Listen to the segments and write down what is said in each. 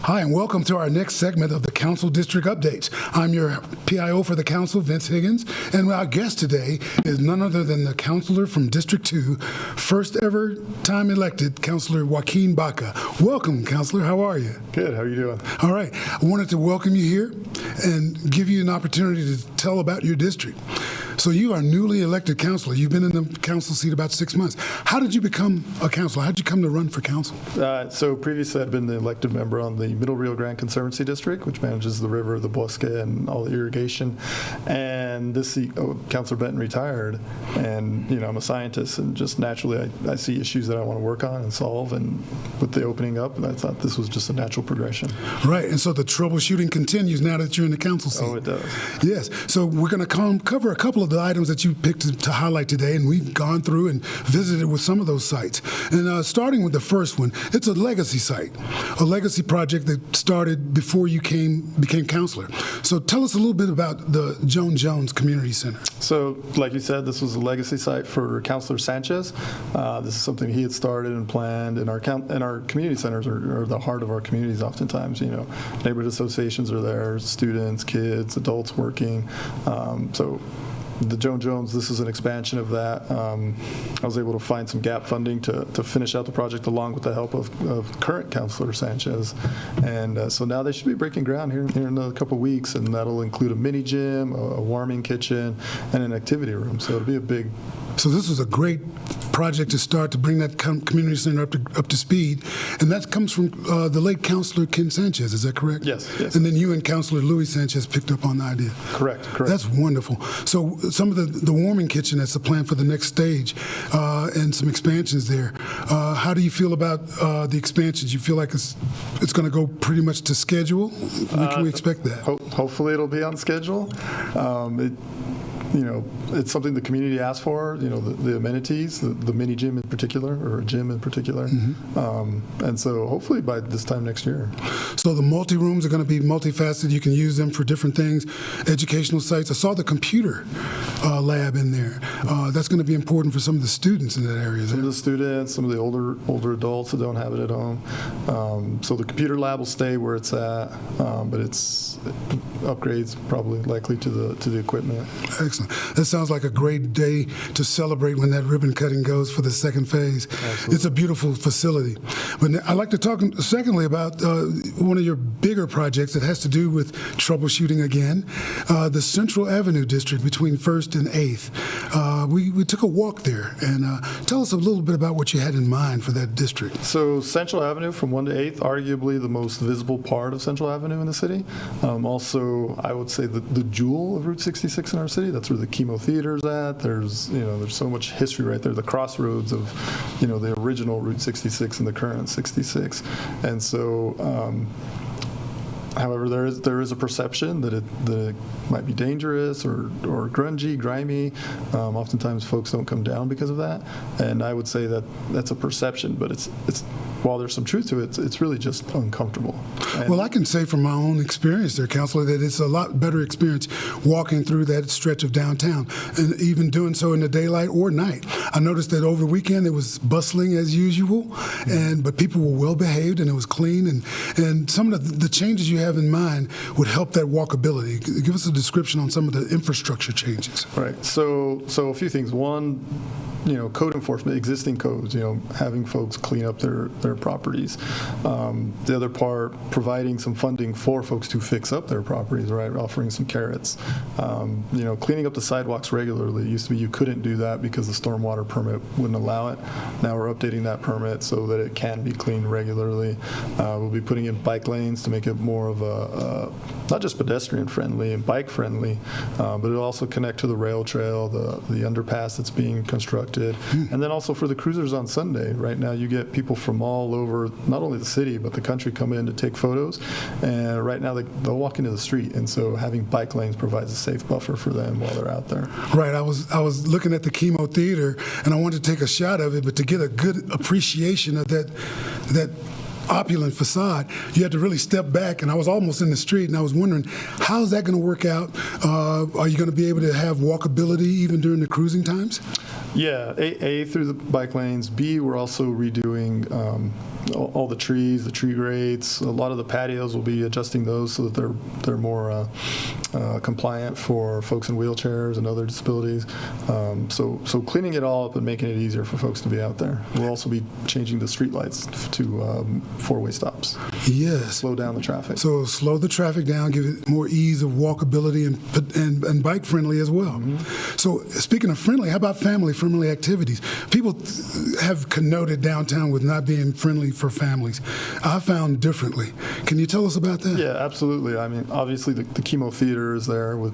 Hi, and welcome to our next segment of the Council District Updates. I'm your PIO for the Council, Vince Higgins, and our guest today is none other than the Councilor from District 2, first ever time elected, Councilor Joaquin Baca. Welcome, Councilor. How are you? Good. How are you doing? All right. I wanted to welcome you here and give you an opportunity to tell about your district. So you are newly elected councilor. You've been in the council seat about 6 months. How did you become a councilor? How did you come to run for council? So previously I'd been the elected member on the Middle Rio Grande Conservancy District, which manages the river, the Bosque, and all the irrigation. And this seat, Councilor Benton retired, and I'm a scientist, and just naturally I see issues that I want to work on and solve. And with the opening up, and I thought this was just a natural progression. Right, and so the troubleshooting continues now that you're in the council seat. Oh, it does. Yes. So we're going to cover a couple of the items that you picked to highlight today, and we've gone through and visited with some of those sites. And starting with the first one, it's a legacy site, a legacy project that started before you became councilor. So tell us a little bit about the Jones Community Center. So, like you said, this was a legacy site for Councilor Sanchez. This is something he had started and planned, and our community centers are the heart of our communities oftentimes. Neighborhood associations are there, students, kids, adults working. So the Jones, this is an expansion of that. I was able to find some gap funding to finish out the project along with the help of current Councilor Sanchez. And so now they should be breaking ground here in a couple weeks, and that'll include a mini gym, a warming kitchen, and an activity room. So it'll be a big. So this was a great project to start to bring that community center up to speed, and that comes from the late Councilor Ken Sanchez. Is that correct? Yes. And then you and Councilor Louis Sanchez picked up on the idea. Correct. That's wonderful. So some of the warming kitchen that's the plan for the next stage, and some expansions there. How do you feel about the expansions? You feel like it's going to go pretty much to schedule? When can we expect that? Hopefully it'll be on schedule. It's something the community asked for, the amenities, the mini gym in particular, or a gym in particular. Mm-hmm. And so hopefully by this time next year. So the multi-rooms are going to be multifaceted. You can use them for different things, educational sites. I saw the computer lab in there. That's going to be important for some of the students in that area. Some of the students, some of the older adults that don't have it at home. So the computer lab will stay where it's at, but it's upgrades probably likely to the equipment. Excellent. That sounds like a great day to celebrate when that ribbon cutting goes for the second phase. Absolutely. It's a beautiful facility. But I'd like to talk secondly about one of your bigger projects that has to do with troubleshooting again, the Central Avenue district between 1st and 8th. We took a walk there, and tell us a little bit about what you had in mind for that district. So Central Avenue from 1 to 8th, arguably the most visible part of Central Avenue in the city. Also, I would say the jewel of Route 66 in our city. That's where the Chemo Theater's at. There's so much history right there. The crossroads of the original Route 66 and the current 66. And so however, there is a perception that it might be dangerous or grungy, grimy. Oftentimes folks don't come down because of that. And I would say that that's a perception, but it's while there's some truth to it, it's really just uncomfortable. Well, I can say from my own experience there, Councilor, that it's a lot better experience walking through that stretch of downtown, and even doing so in the daylight or night. I noticed that over the weekend it was bustling as usual, but people were well behaved and it was clean, and some of the changes you have in mind would help that walkability. Give us a description on some of the infrastructure changes. Right. So a few things. One, code enforcement, existing codes, having folks clean up their properties. The other part, providing some funding for folks to fix up their properties, right? Offering some carrots. Cleaning up the sidewalks regularly. It used to be you couldn't do that because the stormwater permit wouldn't allow it. Now we're updating that permit so that it can be cleaned regularly. We'll be putting in bike lanes to make it more of a not just pedestrian friendly and bike friendly, but it'll also connect to the rail trail, the underpass that's being constructed. And then also for the cruisers on Sunday. Right now you get people from all over, not only the city, but the country come in to take photos. And right now they'll walk into the street. And so having bike lanes provides a safe buffer for them while they're out there. Right. I was looking at the Chemo Theater, and I wanted to take a shot of it, but to get a good appreciation of that opulent facade, you had to really step back, and I was almost in the street, and I was wondering, how's that going to work out? Are you going to be able to have walkability even during the cruising times? Yeah, A, through the bike lanes. B, we're also redoing all the trees, the tree grades. A lot of the patios will be adjusting those so that they're more compliant for folks in wheelchairs and other disabilities. So cleaning it all up and making it easier for folks to be out there. We'll also be changing the street lights to four-way stops. Yes. Slow down the traffic. So slow the traffic down, give it more ease of walkability and bike friendly as well. Mm-hmm. So speaking of friendly, how about family-friendly activities? People have connoted downtown with not being friendly for families. I found differently. Can you tell us about that? Yeah, absolutely. I mean, obviously the Chemo Theater is there with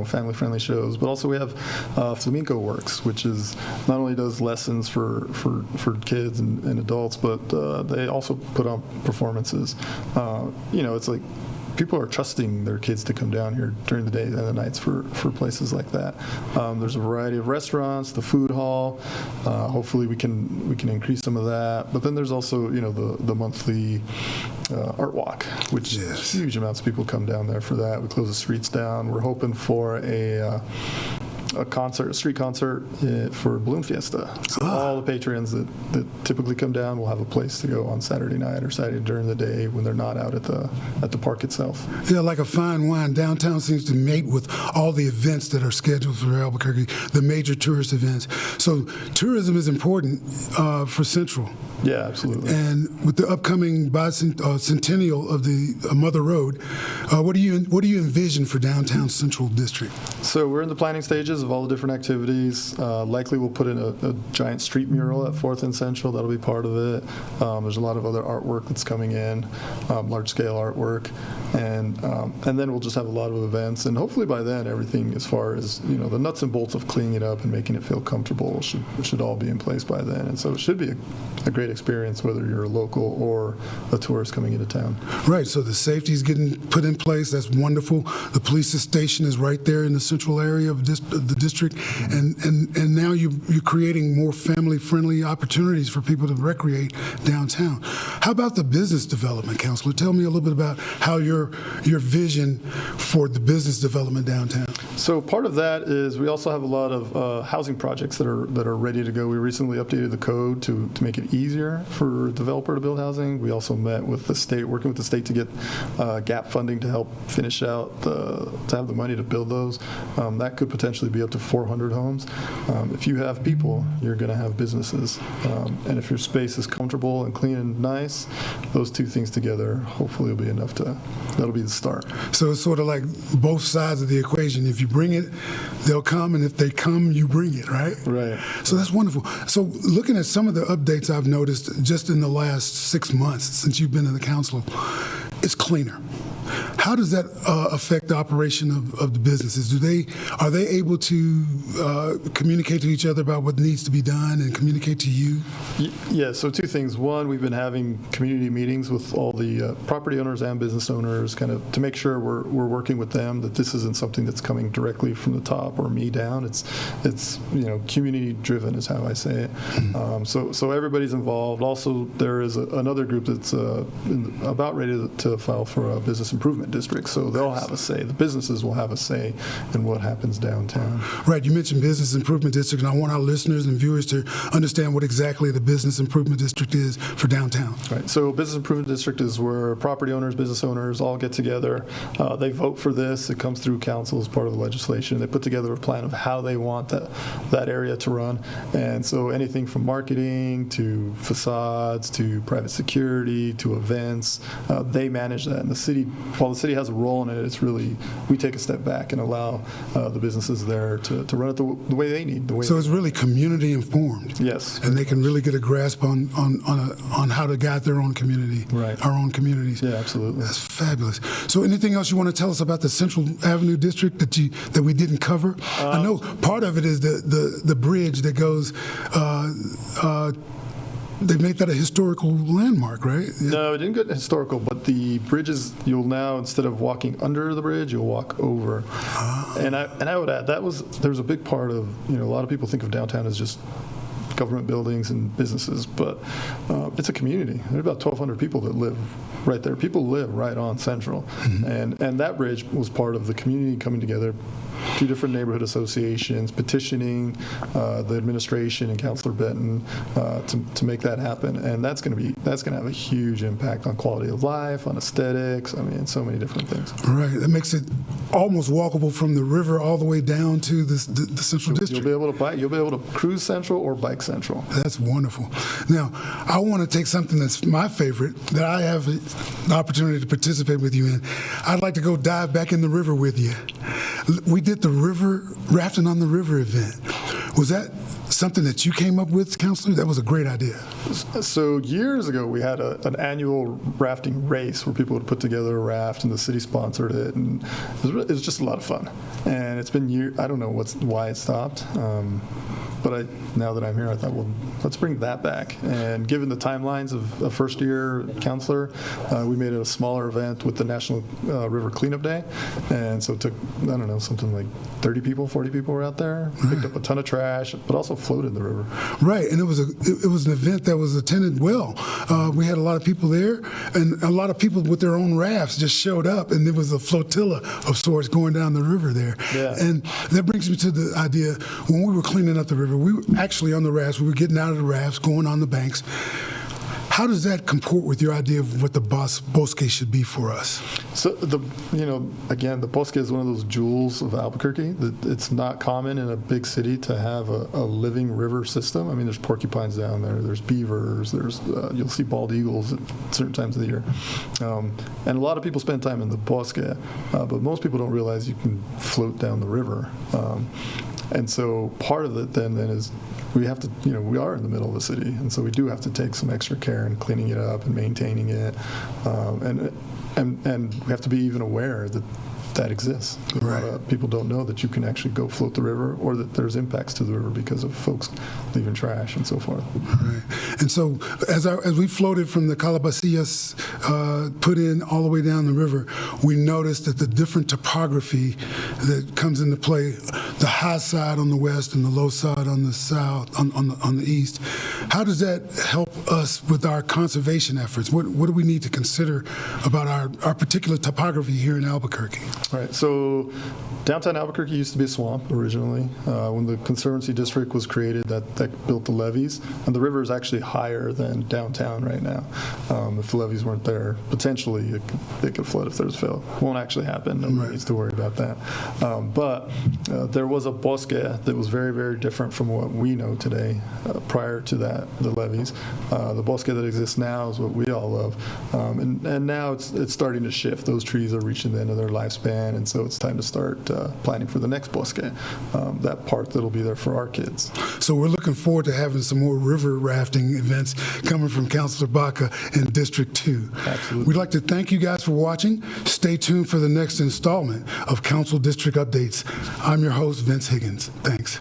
family-friendly shows, but also we have Flamenco Works, which is not only does lessons for kids and adults, but they also put on performances. It's like people are trusting their kids to come down here during the day and the nights for places like that. There's a variety of restaurants, the food hall. Hopefully we can increase some of that. But then there's also the monthly art walk, which huge amounts of people come down there for that. We close the streets down. We're hoping for a street concert for Balloon Fiesta. So all the patrons that typically come down will have a place to go on Saturday night or Saturday during the day when they're not out at the park itself. Yeah, like a fine wine, downtown seems to mate with all the events that are scheduled for Albuquerque, the major tourist events. So tourism is important for Central. Yeah, absolutely. And with the upcoming bicentennial of the Mother Road, what do you envision for downtown Central District? So we're in the planning stages of all the different activities. Likely we'll put in a giant street mural at 4th and Central. That'll be part of it. There's a lot of other artwork that's coming in, large-scale artwork, and then we'll just have a lot of events. And hopefully by then, everything as far as the nuts and bolts of cleaning it up and making it feel comfortable should all be in place by then. And so it should be a great experience, whether you're a local or a tourist coming into town. Right. So the safety is getting put in place. That's wonderful. The police station is right there in the central area of the district, and now you're creating more family-friendly opportunities for people to recreate downtown. How about the business development, Councilor? Tell me a little bit about how your vision for the business development downtown. So part of that is we also have a lot of housing projects that are ready to go. We recently updated the code to make it easier for a developer to build housing. We also met with the state, working with the state to get gap funding to help finish out to have the money to build those. That could potentially be up to 400 homes. If you have people, you're going to have businesses. And if your space is comfortable and clean and nice, those two things together hopefully will be enough that'll be the start. So it's sort of like both sides of the equation. If you bring it, they'll come, and if they come, you bring it, right? Right. So that's wonderful. So looking at some of the updates I've noticed just in the last 6 months since you've been in the council, it's cleaner. How does that affect the operation of the businesses? Are they able to communicate to each other about what needs to be done and communicate to you? Yeah, so two things. One, we've been having community meetings with all the property owners and business owners kind of to make sure we're working with them, that this isn't something that's coming directly from the top or me down. It's community driven is how I say it. So everybody's involved. Also, there is another group that's about ready to file for a business improvement district, so they'll have a say. The businesses will have a say in what happens downtown. Right, you mentioned business improvement district, and I want our listeners and viewers to understand what exactly the business improvement district is for downtown. Right, so business improvement district is where property owners, business owners all get together. They vote for this. It comes through council as part of the legislation. They put together a plan of how they want that area to run, and so anything from marketing to facades to private security to events, they manage that. And the city, while the city has a role in it, it's really, we take a step back and allow the businesses there to run it the way they need. So it's really community informed. Yes. And they can really get a grasp on how to guide their own community, right. Our own communities. Yeah, absolutely. That's fabulous. So anything else you want to tell us about the Central Avenue District that we didn't cover? I know part of it is the bridge that goes they made that a historical landmark, right? Yeah. No, it didn't get historical, but the bridges, you'll now, instead of walking under the bridge, you'll walk over. And I would add, there was a big part of, a lot of people think of downtown as just government buildings and businesses, but it's a community. There are about 1,200 people that live right there. People live right on Central, and that bridge was part of the community coming together. 2 different neighborhood associations petitioning the administration and Councilor Benton to make that happen, and that's going to have a huge impact on quality of life, on aesthetics. I mean, so many different things. Right. That makes it almost walkable from the river all the way down to the Central District. You'll be able to cruise Central or bike Central. That's wonderful. Now, I want to take something that's my favorite that I have the opportunity to participate with you in. I'd like to go dive back in the river with you. We did the river rafting on the river event. Was that something that you came up with, Councilor? That was a great idea. So years ago, we had an annual rafting race where people would put together a raft, and the city sponsored it, and it was just a lot of fun. And it's been years. I don't know why it stopped. But now that I'm here, I thought, well, let's bring that back. And given the timelines of a first-year counselor, we made it a smaller event with the National River Cleanup Day. And so it took, I don't know, something like 30 people, 40 people were out there, picked up a ton of trash, but also floated the river. Right, and it was an event that was attended well. We had a lot of people there, and a lot of people with their own rafts just showed up, and there was a flotilla of sorts going down the river there. Yeah. And that brings me to the idea, when we were cleaning up the river, we were actually on the rafts, we were getting out of the rafts, going on the banks. How does that comport with your idea of what the bosque should be for us? So again, the bosque is one of those jewels of Albuquerque. It's not common in a big city to have a living river system. I mean, there's porcupines down there, there's beavers, there's you'll see bald eagles at certain times of the year, and a lot of people spend time in the bosque, but most people don't realize you can float down the river. And so part of it then is we have to, we are in the middle of the city, and so we do have to take some extra care in cleaning it up and maintaining it, and we have to be even aware that exists. Right. People don't know that you can actually go float the river, or that there's impacts to the river because of folks leaving trash and so forth. Right. And so as we floated from the Calabacillas put in all the way down the river, we noticed that the different topography that comes into play, the high side on the west and the low side on the south, on the east, how does that help us with our conservation efforts? What do we need to consider about our particular topography here in Albuquerque? Right. So downtown Albuquerque used to be a swamp originally. When the Conservancy District was created, that built the levees, and the river is actually higher than downtown right now. If the levees weren't there, potentially it could flood if there's fill. Won't actually happen. Nobody needs to worry about that. But there was a bosque that was very, very different from what we know today prior to that, the levees. The bosque that exists now is what we all love. And now it's starting to shift. Those trees are reaching the end of their lifespan, and so it's time to start planning for the next bosque, that part that'll be there for our kids. So we're looking forward to having some more river rafting events coming from Councilor Baca in District 2. Absolutely. We'd like to thank you guys for watching. Stay tuned for the next installment of Council District Updates. I'm your host, Vince Higgins. Thanks.